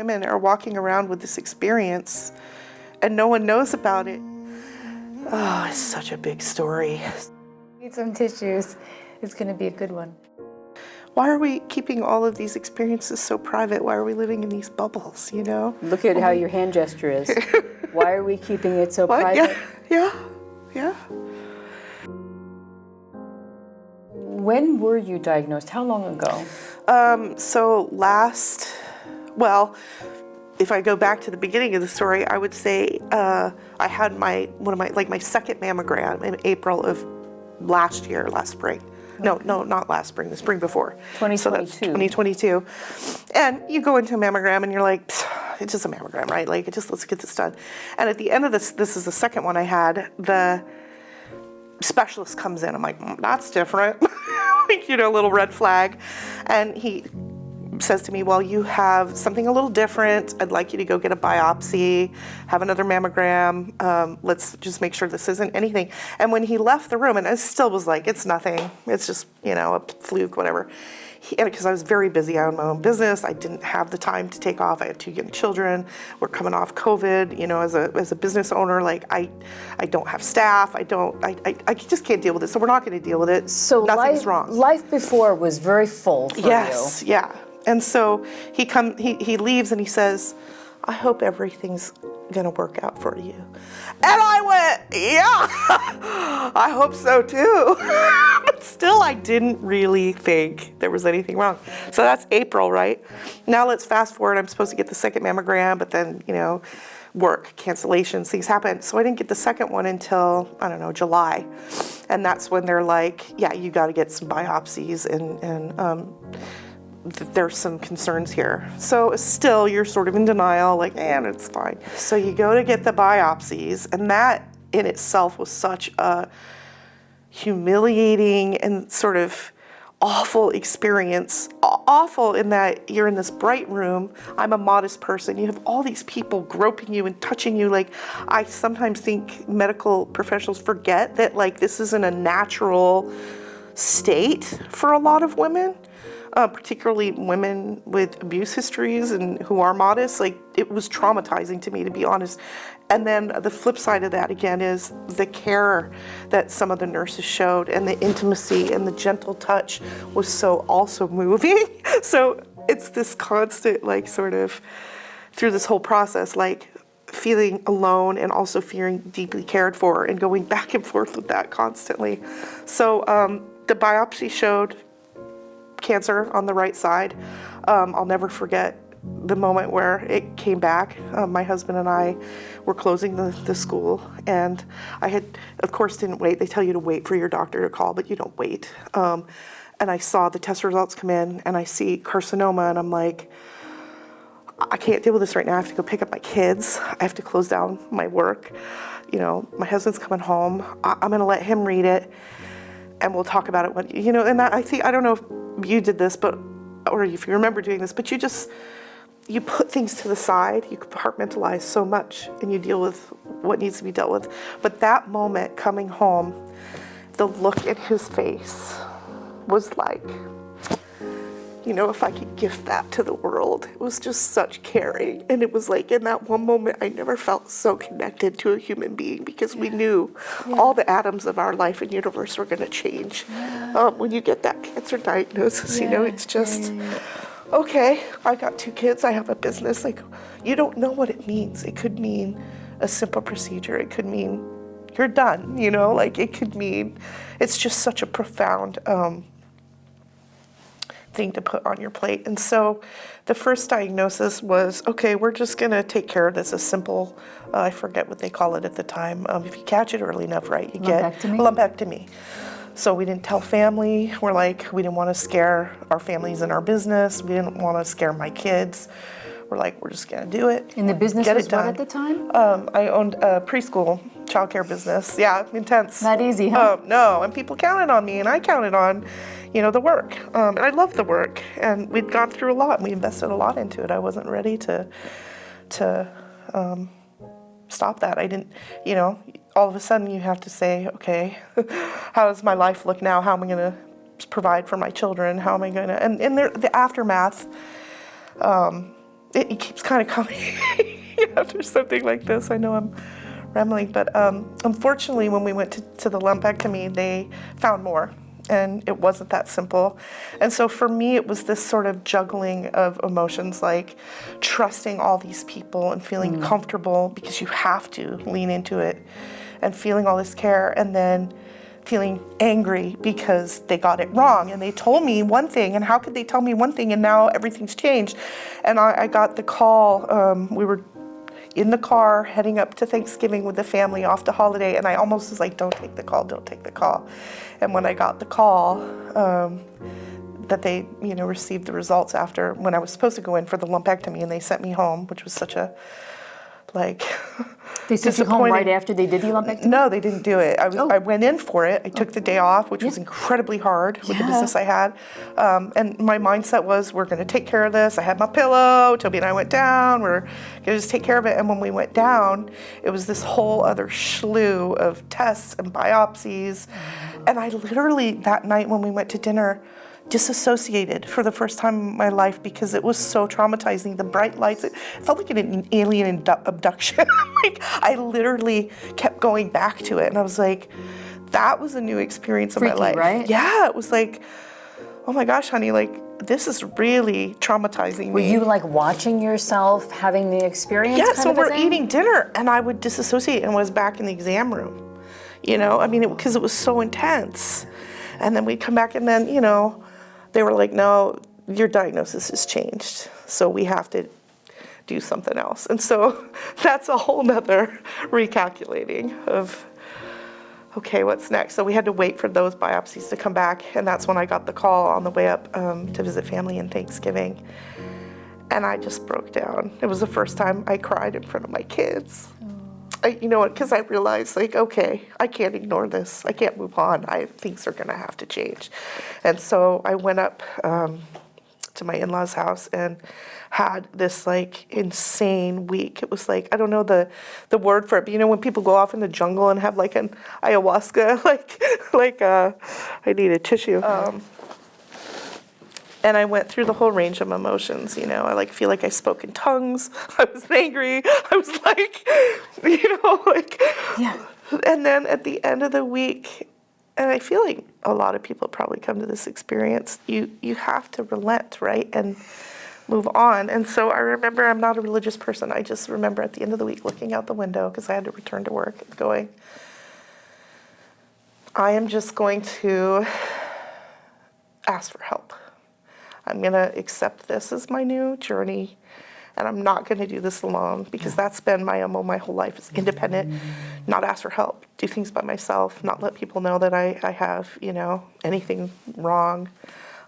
women are walking around with this experience and no one knows about it. Oh, it's such a big story. Need some tissues. It's going to be a good one. Why are we keeping all of these experiences so private? Why are we living in these bubbles, you know? Look at how your hand gesture is. Why are we keeping it so private? Yeah. When were you diagnosed? How long ago? If I go back to the beginning of the story, I would say I had my second mammogram in April of last spring. No, not last spring, the spring before. 2022. So that's 2022. And you go into a mammogram and you're like, it's just a mammogram, right? Like, let's get this done. And at the end of this is the second one I had, the specialist comes in. I'm like, that's different. Little red flag. And he says to me, well, you have something a little different. I'd like you to go get a biopsy, have another mammogram. Let's just make sure this isn't anything. And when he left the room, and I still was like, it's nothing. It's just, a fluke, whatever. Because I was very busy. I own my own business. I didn't have the time to take off. I have 2 young children. We're coming off COVID. As a business owner, like I don't have staff. I just can't deal with it. So we're not going to deal with it. So nothing's wrong. Life before was very full for you. Yes, yeah. And so he leaves and he says, I hope everything's gonna work out for you. And I went, yeah, I hope so too. But still, I didn't really think there was anything wrong. So that's April, right? Now let's fast forward. I'm supposed to get the second mammogram, but then, work, cancellations, things happen. So I didn't get the second one until, July. And that's when they're like, yeah, you gotta get some biopsies and there's some concerns here. So still, you're sort of in denial, like, it's fine. So you go to get the biopsies, and that in itself was such a humiliating and sort of awful experience. Awful in that you're in this bright room. I'm a modest person. You have all these people groping you and touching you. Like, I sometimes think medical professionals forget that, like, this isn't a natural state for a lot of women. Particularly women with abuse histories and who are modest. Like, it was traumatizing to me, to be honest. And then the flip side of that again is the care that some of the nurses showed, and the intimacy and the gentle touch was so also moving. So it's this constant, like, sort of through this whole process, like, feeling alone and also feeling deeply cared for and going back and forth with that constantly. So the biopsy showed cancer on the right side. I'll never forget the moment where it came back. My husband and I were closing the school, and I had, of course, didn't wait. They tell you to wait for your doctor to call, but you don't wait. And I saw the test results come in, and I see carcinoma, and I'm like, I can't deal with this right now. I have to go pick up my kids. I have to close down my work. My husband's coming home. I'm going to let him read it, and we'll talk about it when, and that, I don't know if you did this, or if you remember doing this, but you put things to the side, you compartmentalize so much, and you deal with what needs to be dealt with. But that moment coming home, the look in his face was like, if I could gift that to the world. It was just such caring. And it was like, in that one moment, I never felt so connected to a human being, because we knew all the atoms of our life and universe were going to change. When you get that cancer diagnosis, it's just, okay, I got 2 kids, I have a business. Like, you don't know what it means. It could mean a simple procedure. It could mean you're done, like, it could mean, it's just such a profound thing to put on your plate. And so the first diagnosis was, okay, we're just going to take care of this. A simple, I forget what they call it at the time. If you catch it early enough, right, you get lumpectomy. So we didn't tell family. We're like, we didn't want to scare our families and our business. We didn't want to scare my kids. We're like, we're just going to do it. And the business was what at the time? I owned a preschool childcare business. Yeah, intense. Not easy, huh? No, and people counted on me, and I counted on, the work. And I loved the work, and we'd gone through a lot, and we invested a lot into it. I wasn't ready to stop that. I didn't, all of a sudden you have to say, okay, how does my life look now? How am I going to provide for my children? How am I going to, and in the aftermath, it keeps kind of coming after something like this. I know I'm rambling, but unfortunately, when we went to the lumpectomy, they found more, and it wasn't that simple. And so for me, it was this sort of juggling of emotions, like trusting all these people and feeling comfortable because you have to lean into it, and feeling all this care, and then feeling angry because they got it wrong and they told me one thing, and how could they tell me one thing and now everything's changed? And I got the call, we were in the car heading up to Thanksgiving with the family off to holiday, and I almost was like, don't take the call, don't take the call. And when I got the call that they, received the results after when I was supposed to go in for the lumpectomy, and they sent me home, which was such a, They sent you home right after they did the lumpectomy? No, they didn't do it. I went in for it. I took the day off, which was incredibly hard with the business I had. And my mindset was, we're going to take care of this. I had my pillow. Toby and I went down. We're going to just take care of it. And when we went down, it was this whole other slew of tests and biopsies. And I literally, that night when we went to dinner, disassociated for the first time in my life because it was so traumatizing. The bright lights, it felt like an alien abduction. I literally kept going back to it, and I was like, that was a new experience of my life. Right? Yeah, it was like, oh my gosh, honey, this is really traumatizing me. Were you watching yourself having the experience? Yeah, so we're eating dinner, and I would disassociate and was back in the exam room. Because it was so intense. And then we'd come back, and then, they were like, no, your diagnosis has changed, so we have to do something else. And so that's a whole nother recalculating of, okay, what's next? So we had to wait for those biopsies to come back, and that's when I got the call on the way up to visit family in Thanksgiving. And I just broke down. It was the first time I cried in front of my kids. Because I realized, okay, I can't ignore this. I can't move on. Things are going to have to change. And so I went up to my in-laws' house and had this, insane week. It was I don't know the word for it, but when people go off in the jungle and have, an ayahuasca, I need a tissue. And I went through the whole range of emotions, I feel like I spoke in tongues. I was angry. I was Yeah. And then at the end of the week, and I feel like a lot of people probably come to this experience, you have to relent, right? And move on. And so I remember, I'm not a religious person. I just remember at the end of the week looking out the window because I had to return to work and going, I am just going to ask for help. I'm going to accept this as my new journey, and I'm not going to do this alone because that's been my MO my whole life, is independent, not ask for help, do things by myself, not let people know that I have, anything wrong.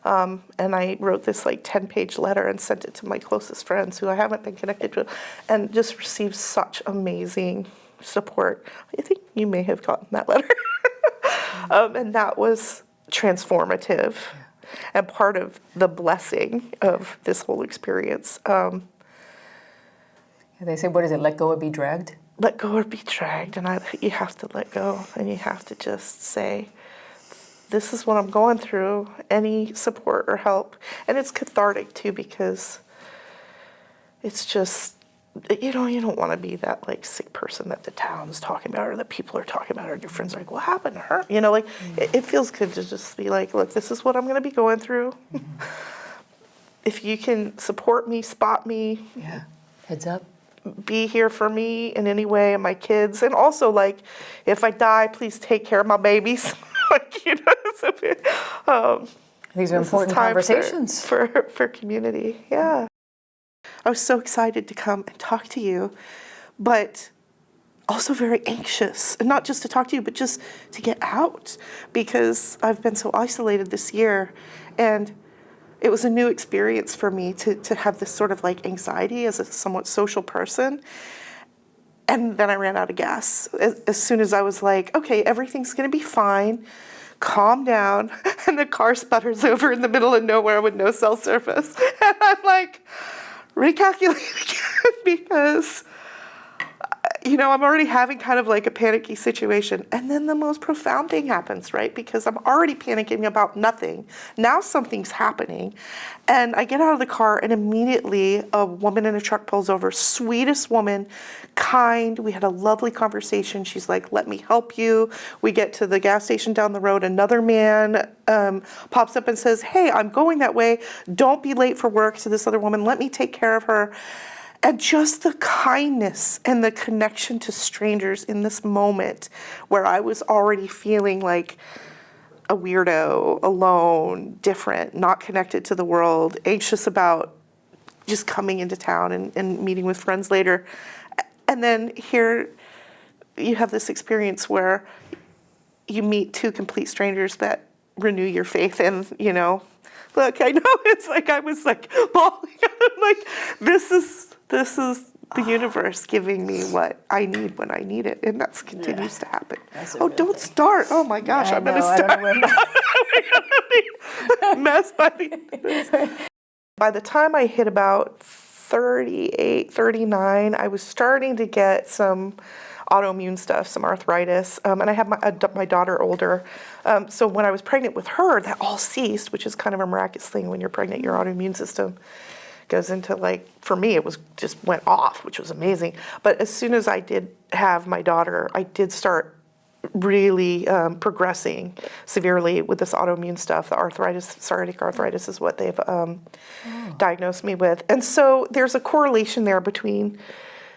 And I wrote this 10-page letter and sent it to my closest friends who I haven't been connected to, and just received such amazing support. I think you may have gotten that letter. And that was transformative. And part of the blessing of this whole experience. They say, what is it, let go or be dragged? Let go or be dragged. And you have to let go. And you have to just say, this is what I'm going through. Any support or help. And it's cathartic, too, because it's just, you don't want to be that sick person that the town's talking about or that people are talking about or your friends are like, what happened to her? It feels good to just be look, this is what I'm going to be going through. If you can support me, spot me. Yeah. Heads up. Be here for me in any way and my kids. And also if I die, please take care of my babies. These are important conversations. For community, yeah. I was so excited to come and talk to you, but also very anxious. And not just to talk to you, but just to get out, because I've been so isolated this year. And it was a new experience for me to have this sort of anxiety as a somewhat social person. And then I ran out of gas. As soon as I was okay, everything's going to be fine. Calm down. And the car sputters over in the middle of nowhere with no cell service. And I'm recalculate again because I'm already having kind of like a panicky situation. And then the most profound thing happens, right? Because I'm already panicking about nothing. Now something's happening. And I get out of the car and immediately a woman in a truck pulls over. Sweetest woman, kind. We had a lovely conversation. She's like, let me help you. We get to the gas station down the road. Another man pops up and says, hey, I'm going that way. Don't be late for work. To this other woman, let me take care of her. And just the kindness and the connection to strangers in this moment where I was already feeling like a weirdo, alone, different, not connected to the world, anxious about just coming into town and meeting with friends later. And then here you have this experience where you meet two complete strangers that renew your faith in, look, I know it's like I was like bawling. I'm like, this is the universe giving me what I need when I need it, and that continues to happen. Don't start. Oh my gosh, I'm going to start. Mess by the end of this. By the time I hit about 38, 39, I was starting to get some autoimmune stuff, some arthritis, and I had my daughter older. So when I was pregnant with her, that all ceased, which is kind of a miraculous thing when you're pregnant, your autoimmune system goes into for me, it was just went off, which was amazing. But as soon as I did have my daughter, I did start really progressing severely with this autoimmune stuff. The arthritis, psoriatic arthritis is what they've diagnosed me with. And so there's a correlation there between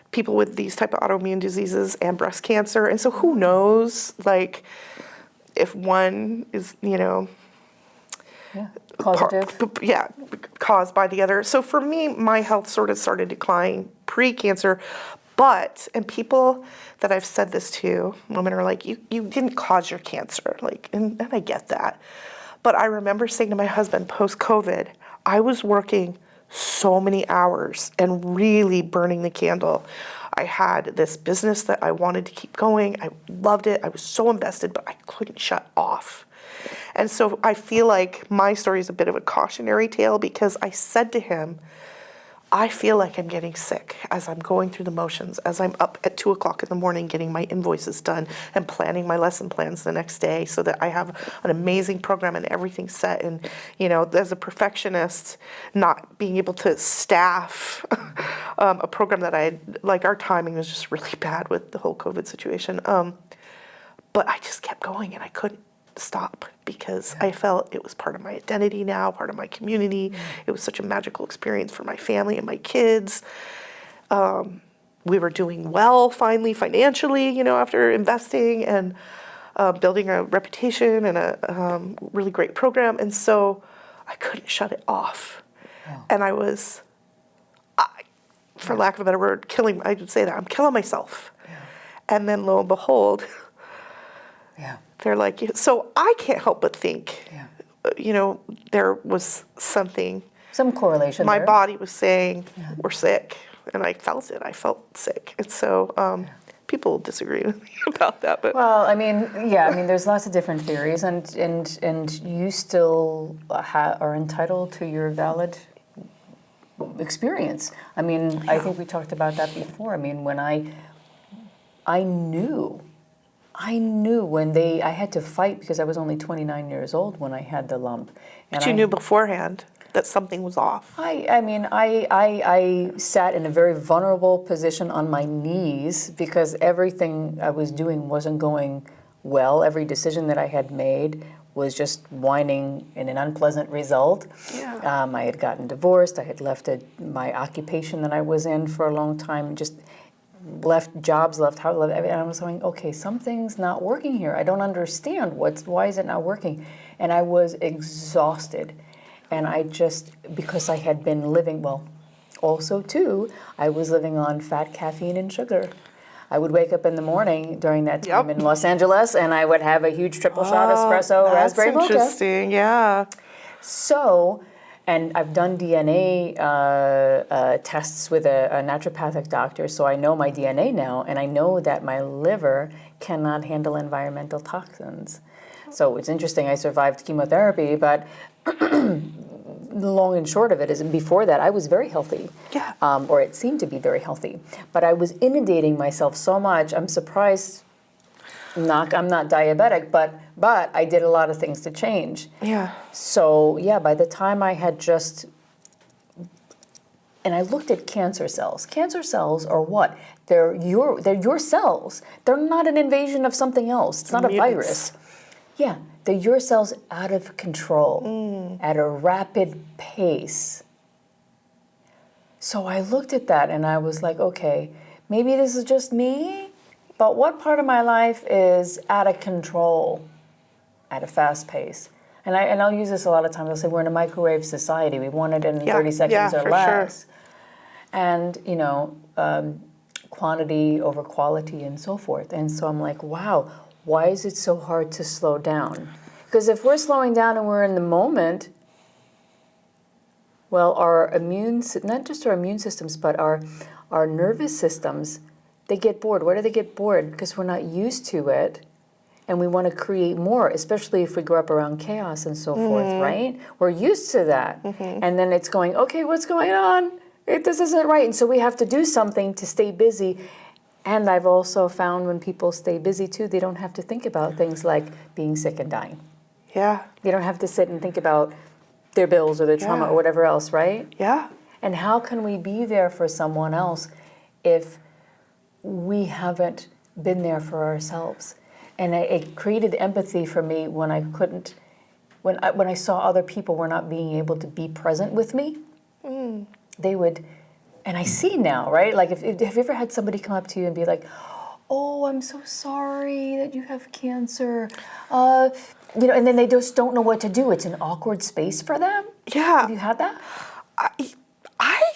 people with these type of autoimmune diseases and breast cancer. And so who knows, if one is, causative. Caused by the other. So for me, my health sort of started declining pre-cancer, and people that I've said this to, women are like, you didn't cause your cancer, and I get that. But I remember saying to my husband post-COVID, I was working so many hours and really burning the candle. I had this business that I wanted to keep going. I loved it. I was so invested, but I couldn't shut off. And so I feel like my story is a bit of a cautionary tale because I said to him, I feel like I'm getting sick as I'm going through the motions, as I'm up at 2 o'clock in the morning getting my invoices done and planning my lesson plans the next day so that I have an amazing program and everything set. And, as a perfectionist, not being able to staff a program that our timing was just really bad with the whole COVID situation. But I just kept going and I couldn't stop because I felt it was part of my identity now, part of my community. It was such a magical experience for my family and my kids. We were doing well finally financially, after investing and building a reputation and a really great program. And so I couldn't shut it off. And I was, for lack of a better word, I would say that I'm killing myself. And then lo and behold, they're like, so I can't help but think, there was some correlation. My body was saying, we're sick, and I felt it. I felt sick, and so people disagree with me about that. But there's lots of different theories, and you still are entitled to your valid experience. I think we talked about that before. When I knew when I had to fight because I was only 29 years old when I had the lump. But you knew beforehand that something was off. I sat in a very vulnerable position on my knees because everything I was doing wasn't going well. Every decision that I had made was just winding in an unpleasant result. I had gotten divorced. I had left my occupation that I was in for a long time, just left house, and I was going, okay, something's not working here. I don't understand why is it not working? And I was exhausted. And because I had been living, also too, I was living on fat, caffeine, and sugar. I would wake up in the morning during that time in Los Angeles, and I would have a huge triple shot espresso raspberry mocha. That's interesting, yeah. So, and I've done DNA tests with a naturopathic doctor, so I know my DNA now, and I know that my liver cannot handle environmental toxins. So it's interesting, I survived chemotherapy, but the long and short of it is, before that, I was very healthy. Yeah. Or it seemed to be very healthy. But I was inundating myself so much. I'm surprised. I'm not diabetic, but I did a lot of things to change. Yeah. So yeah, by the time I had and I looked at cancer cells. Cancer cells are what? They're your cells. They're not an invasion of something else. It's not a virus. Yeah, they're your cells out of control at a rapid pace. So I looked at that and I was like, okay, maybe this is just me, but what part of my life is out of control at a fast pace? And I'll use this a lot of times. I'll say we're in a microwave society. We want it in 30 seconds or less. Sure. And, quantity over quality and so forth. And so I'm like, wow, why is it so hard to slow down? Because if we're slowing down and we're in the moment, well, not just our immune systems, but our nervous systems, they get bored. Why do they get bored? Because we're not used to it. And we want to create more, especially if we grow up around chaos and so forth, right? We're used to that. And then it's going, okay, what's going on? This isn't right. And so we have to do something to stay busy. And I've also found when people stay busy too, they don't have to think about things like being sick and dying. Yeah. They don't have to sit and think about their bills or their trauma or whatever else, right? Yeah. And how can we be there for someone else if we haven't been there for ourselves? And it created empathy for me when I couldn't, when I saw other people were not being able to be present with me. They would, and I see now, right? Like, have you ever had somebody come up to you and be like, "Oh, I'm so sorry that you have cancer," and then they just don't know what to do. It's an awkward space for them. Yeah. Have you had that? I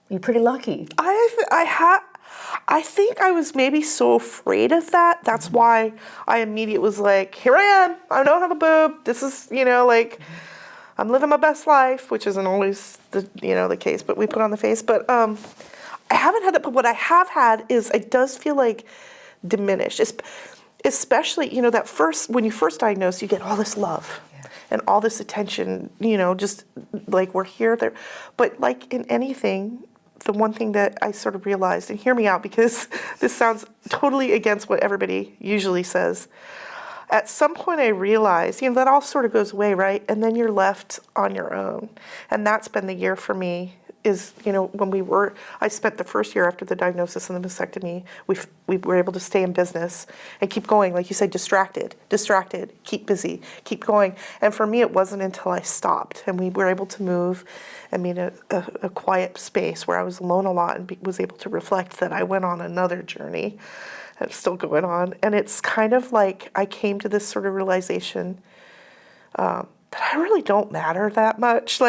You're pretty lucky. I think I was maybe so afraid of that. That's why I immediately was like, here I am. I don't have a boob. This is, I'm living my best life, which isn't always the case, but we put on the face. But I haven't had that. But what I have had is it does feel like diminished, especially, that when you first diagnose, you get all this love and all this attention, just like we're here, there. But like in anything, the one thing that I sort of realized, and hear me out because this sounds totally against what everybody usually says. At some point I realized, that all sort of goes away, right? And then you're left on your own. And that's been the year for me is, when I spent the first year after the diagnosis and the mastectomy, we were able to stay in business and keep going. Like you said, distracted, keep busy, keep going. And for me, it wasn't until I stopped and we were able to move and be in a quiet space where I was alone a lot and was able to reflect that I went on another journey. And it's still going on. And it's kind of like I came to this sort of realization that I really don't matter that much.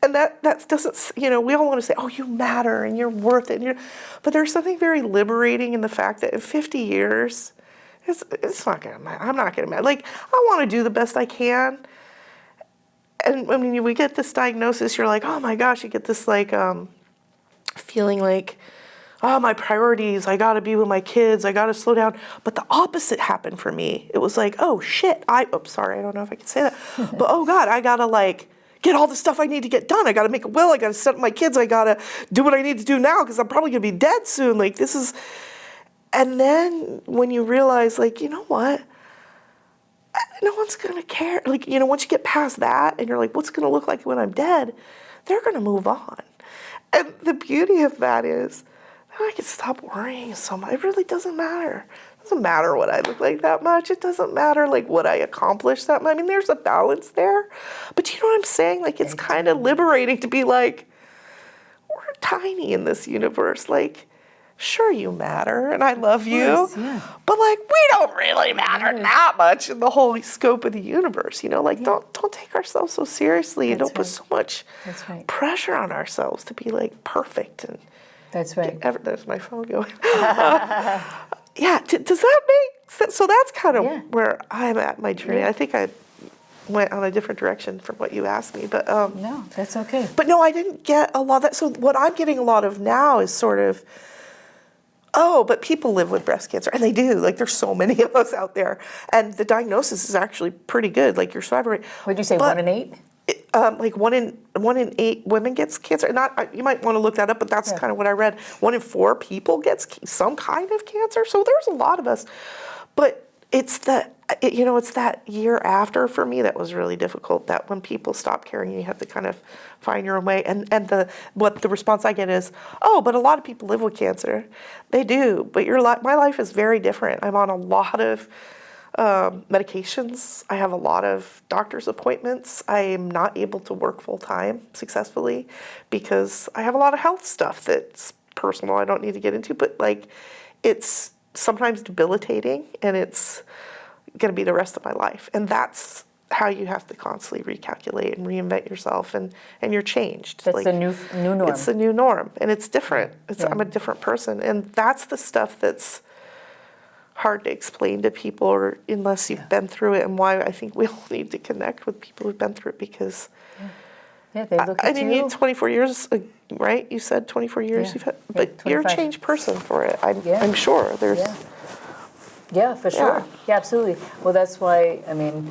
And that doesn't, we all want to say, oh, you matter and you're worth it. But there's something very liberating in the fact that in 50 years, it's not going to matter. I'm not going to matter. I want to do the best I can. And when we get this diagnosis, you're like, oh my gosh, you get this feeling like, oh, my priorities, I got to be with my kids, I got to slow down. But the opposite happened for me. It was like, oh shit, sorry, I don't know if I can say that. But oh God, I got to get all the stuff I need to get done. I got to make a will, I got to set up my kids, I got to do what I need to do now because I'm probably going to be dead soon. And then when you realize, you know what? No one's going to care. Once you get past that and you're like, what's going to look like when I'm dead? They're going to move on. And the beauty of that is, I can stop worrying so much. It really doesn't matter. It doesn't matter what I look like that much. It doesn't matter what I accomplish that much. I mean, there's a balance there. But you know what I'm saying? It's kind of liberating to be we're tiny in this universe. Sure you matter and I love you. Yeah. But we don't really matter that much in the whole scope of the universe. Don't take ourselves so seriously and don't put so much pressure on ourselves to be perfect and that's right. There's my phone going. Yeah, does that make sense? So that's kind of where I'm at my journey. I think I went on a different direction from what you asked me, but no, that's okay. But no, I didn't get a lot of that. So what I'm getting a lot of now is sort of, oh, but people live with breast cancer, and they do. There's so many of us out there, and the diagnosis is actually pretty good. Your survival rate. Would you say 1 in 8? like one in 8 women gets cancer. Not, you might want to look that up, but that's kind of what I read. 1 in 4 people gets some kind of cancer. So there's a lot of us, but it's it's that year after for me that was really difficult. That when people stop caring, you have to kind of find your own way. And the response I get is, oh, but a lot of people live with cancer. They do, but my life is very different. I'm on a lot of medications. I have a lot of doctor's appointments. I am not able to work full time successfully because I have a lot of health stuff that's personal. I don't need to get into, but like, it's sometimes debilitating, and it's going to be the rest of my life. And that's how you have to constantly recalculate and reinvent yourself, and you're changed. That's the new norm. It's the new norm, and it's different. I'm a different person, and that's the stuff that's hard to explain to people, or unless you've been through it, and why I think we all need to connect with people who've been through it, because they look at you. you 24 years, right? You said 24 years you've had, but you're a changed person for it. I'm sure there's. Yeah, for sure. Yeah, absolutely. Well, that's why, I mean,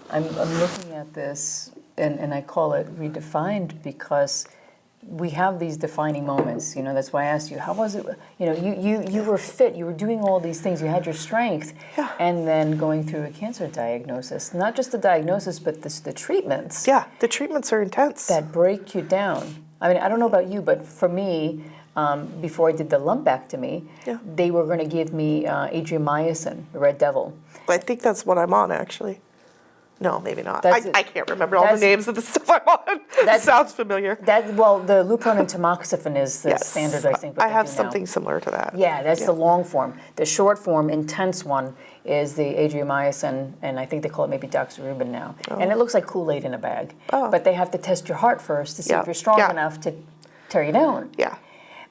I'm looking at this, and I call it Redefined, because we have these defining moments. You know, that's why I asked you, how was it? You know, you were fit, you were doing all these things, you had your strength, and then going through a cancer diagnosis. Not just the diagnosis, but the treatments. Yeah, the treatments are intense. That break you down. I mean, I don't know about you, but for me, before I did the lumpectomy, they were going to give me adriamycin, the Red Devil. I think that's what I'm on, actually. No, maybe not. I can't remember all the names of the stuff I'm on. That sounds familiar. Well, the Lupron and tamoxifen is the standard, I think. I have something similar to that. Yeah, that's the long form. The short form, intense one, is the adriamycin, and I think they call it maybe doxorubin now. And it looks like Kool-Aid in a bag. But they have to test your heart first to see if you're strong enough to tear you down. Yeah.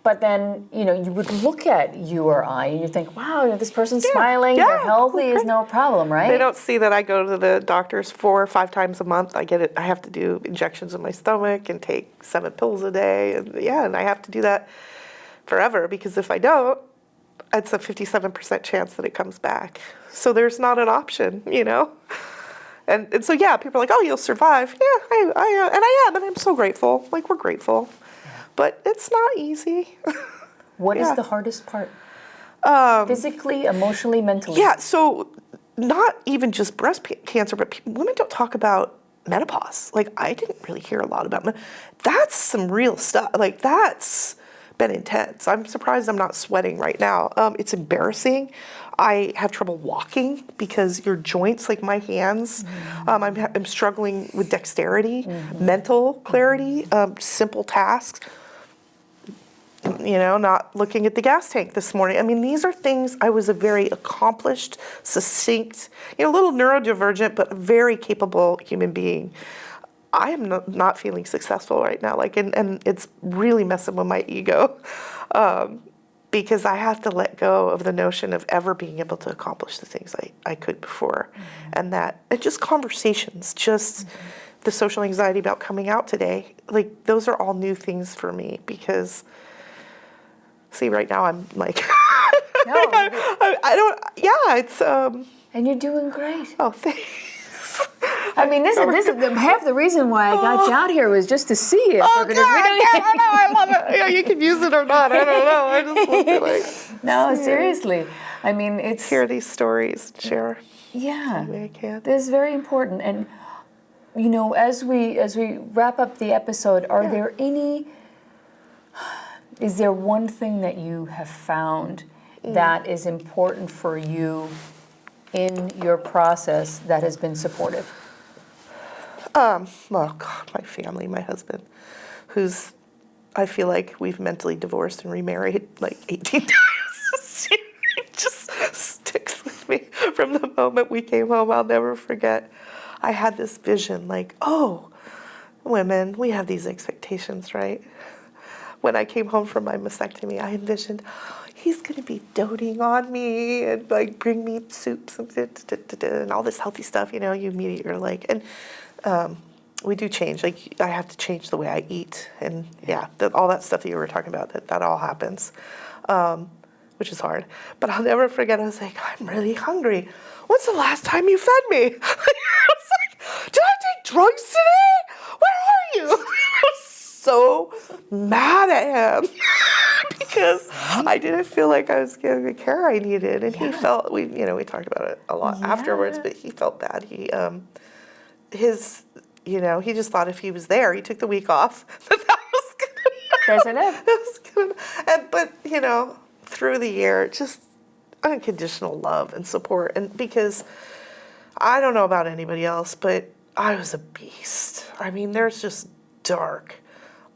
But then, you know, you would look at you or I and you think, wow, you know, this person's smiling, they're healthy, is no problem, right? They don't see that I go to the doctors 4 or 5 times a month. I have to do injections in my stomach and take 7 pills a day. And I have to do that forever, because if I don't, it's a 57% chance that it comes back. So there's not an option, you know? And so, people are like, oh, you'll survive. Yeah, I am, and I'm so grateful. Like, we're grateful. But it's not easy. What is the hardest part? Physically, emotionally, mentally? Yeah, so not even just breast cancer, but women don't talk about menopause. Like, I didn't really hear a lot about that's some real stuff. Like, that's been intense. I'm surprised I'm not sweating right now. It's embarrassing. I have trouble walking because your joints, like my hands, I'm struggling with dexterity, mental clarity, simple tasks. You know, not looking at the gas tank this morning. I mean, these are things. I was a very accomplished, succinct, a little neurodivergent, but a very capable human being. I am not feeling successful right now. Like, and it's really messing with my ego, because I have to let go of the notion of ever being able to accomplish the things I could before, and just conversations, just the social anxiety about coming out today. Like, those are all new things for me, because. See, right now I'm like, I don't. Yeah, it's. And you're doing great. Oh, thanks. I mean, this is half the reason why I got you out here was just to see it. Oh, God, I love it. Yeah, you can use it or not. I don't know. I just want to like. No, seriously. I mean, it's hear these stories and share. Yeah, I can. This is very important. And you know, as we wrap up the episode, are there any? Is there one thing that you have found that is important for you in your process that has been supportive? Well, God, my family, my husband, who's, I feel like we've mentally divorced and remarried like 18 times. It just sticks with me from the moment we came home. I'll never forget. I had this vision like, oh, women, we have these expectations, right? When I came home from my mastectomy, I envisioned he's going to be doting on me and like bring me soups and all this healthy stuff. You know, you immediately are like, and we do change. Like, I have to change the way I eat, and all that stuff that you were talking about, that all happens, which is hard. But I'll never forget. I was like, I'm really hungry. When's the last time you fed me? I was like, did I take drugs today? Where so mad at him because I didn't feel like I was getting the care I needed, and he felt we talked about it a lot afterwards, but he felt bad. He he just thought if he was there, he took the week off. That was That's enough. That was good. But through the year, just unconditional love and support, and because I don't know about anybody else, but I was a beast. I mean, there's just dark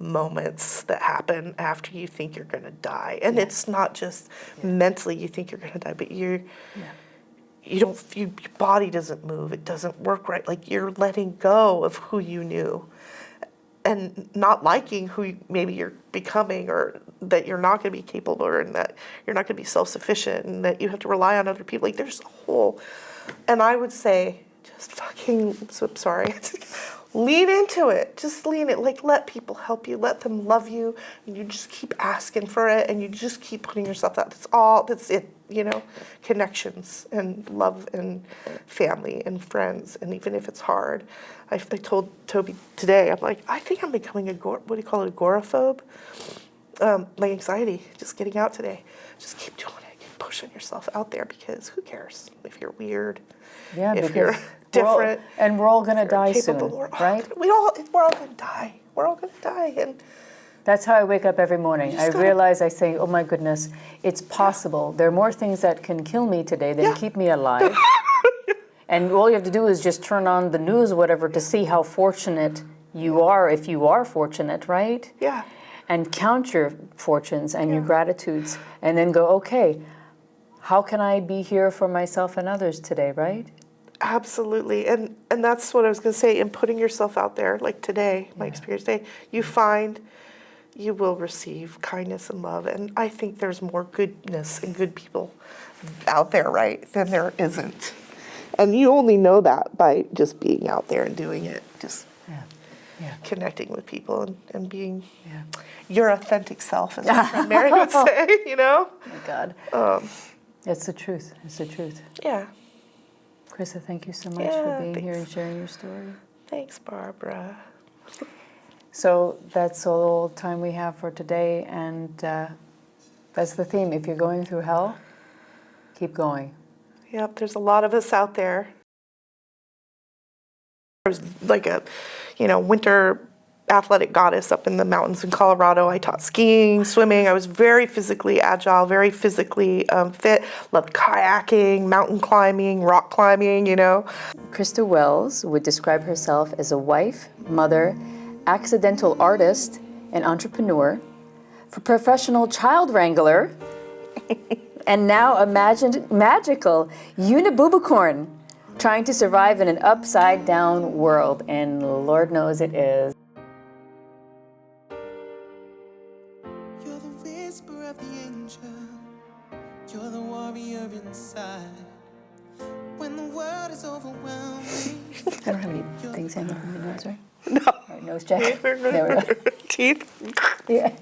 moments that happen after you think you're going to die. And it's not just mentally you think you're going to die, but you don't, your body doesn't move. It doesn't work right. Like you're letting go of who you knew and not liking who maybe you're becoming, or that you're not going to be capable, and that you're not going to be self-sufficient, and that you have to rely on other people. Like there's a whole, and I would say, just fucking, so sorry, lean into it. Just lean it. Like let people help you. Let them love you. And you just keep asking for it, and you just keep putting yourself out. That's it. Connections and love and family and friends. And even if it's hard, I told Toby today, I'm like, I think I'm becoming agoraphobe. My anxiety, just getting out today. Just keep doing it. Keep pushing yourself out there, because who cares if you're weird, if you're different. And we're all going to die soon, right? We're all going to die. We're all going to die. And that's how I wake up every morning. I realize, I say, oh my goodness, it's possible. There are more things that can kill me today than keep me alive. And all you have to do is just turn on the news or whatever to see how fortunate you are, if you are fortunate, right? Yeah. And count your fortunes and your gratitudes, and then go, okay, how can I be here for myself and others today, right? Absolutely. And that's what I was going to say. In putting yourself out there, like today, my experience today, you find you will receive kindness and love. And I think there's more goodness and good people out there, right, than there isn't. And you only know that by just being out there and doing it, just connecting with people and being your authentic self, as my friend Mary would say, Oh my God. It's the truth. It's the truth. Yeah. Christa, thank you so much for being here and sharing your story. Thanks, Barbara. So that's all the time we have for today, and that's the theme. If you're going through hell, keep going. Yep, there's a lot of us out there. I was like a, winter athletic goddess up in the mountains in Colorado. I taught skiing, swimming. I was very physically agile, very physically fit. Loved kayaking, mountain climbing, rock climbing, Christa Wells would describe herself as a wife, mother, accidental artist, and entrepreneur, professional child wrangler, and now a magical unibubicorn trying to survive in an upside-down world, and Lord knows it is. You're the whisper of the angel. You're the warrior inside. When the world is overwhelming. I don't have any things hanging from my nose, right? No. All right, nose check. There we go. Teeth. Yeah.